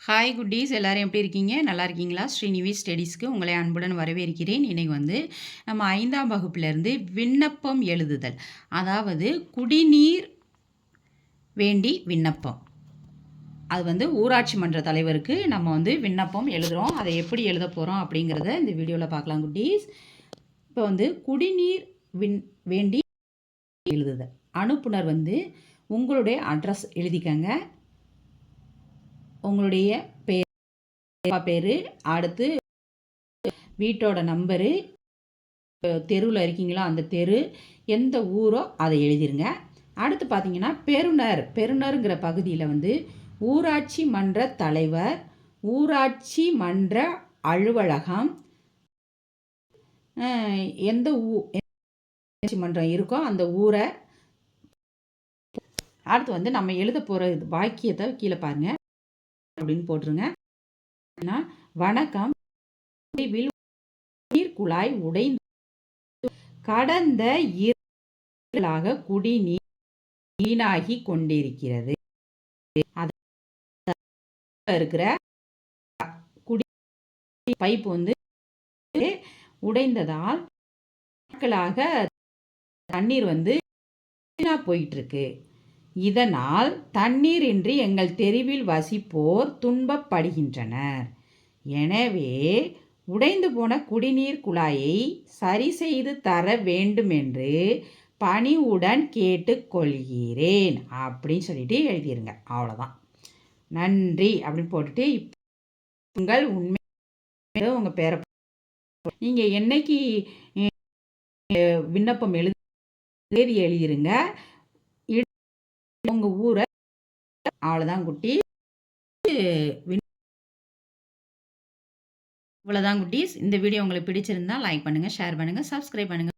Hi குட்டீஸ் எல்லாரும் எப்படி இருக்கீங்க? நல்லா இருக்கீங்களா? ஸ்ரீநிவி ஸ்டடீஸ்க்கு உங்களை அன்புடன் வரவேற்கிறேன். இன்னைக்கு நம்ம 5ஆம் வகுப்பிலிருந்து விண்ணப்பம் எழுதுதல். அதாவது குடிநீர் வேண்டி விண்ணப்பம். அது ஊராட்சி மன்ற தலைவருக்கு நம்ம விண்ணப்பம் எழுதுகிறோம். அதை எப்படி எழுத போகிறோம் அப்படிங்கிறத இந்த வீடியோவில் பார்க்கலாம் குட்டீஸ். இப்போ குடிநீர் வேண்டி எழுதுதல். அனுப்புனர் உங்களுடைய அட்ரஸ் எழுதிக்கங்க. உங்களுடைய பேர், அடுத்து வீட்டோட நம்பரு, தெருவில் இருக்கீங்களா அந்த தெரு, எந்த ஊரோ அதை எழுதிருங்க. அடுத்து பார்த்தீங்கன்னா பெறுநருங்கிற பகுதியில் ஊராட்சி மன்ற தலைவர், ஊராட்சி மன்ற அலுவலகம், எந்த ஊராட்சி மன்றம் இருக்கோ அந்த ஊரை. அடுத்து நம்ம எழுத போகிற வாக்கியத்தை கீழே பாருங்க அப்படின்னு போட்டுருங்க. வணக்கம், நீர் குழாய் உடைந்து கடந்த குடிநீர் வீணாகி கொண்டிருக்கிறது. இருக்கிற குடி பைப் உடைந்ததால் தண்ணீர் வீணா போயிட்டு இருக்கு. இதனால் தண்ணீர் இன்றி எங்கள் தெருவில் வசிப்போர் துன்பப்படுகின்றனர். எனவே உடைந்து போன குடிநீர் குழாயை சரி செய்து தர வேண்டும் என்று பணிவுடன் கேட்டுக்கொள்கிறேன் அப்படின்னு சொல்லிட்டு எழுதிருங்க. அவ்வளோதான். நன்றி அப்படின்னு போட்டுட்டு உங்கள் உண்மை உங்கள் பேரை நீங்கள் என்னைக்கு விண்ணப்பம் தேதி எழுதிருங்க. உங்கள் ஊரை. அவ்வளோதான் குட்டி. இவ்வளோதான் குட்டீஸ். இந்த வீடியோ உங்களுக்கு பிடிச்சிருந்தா லைக் பண்ணுங்கள், ஷேர் பண்ணுங்கள், சப்ஸ்கிரைப் பண்ணுங்கள்.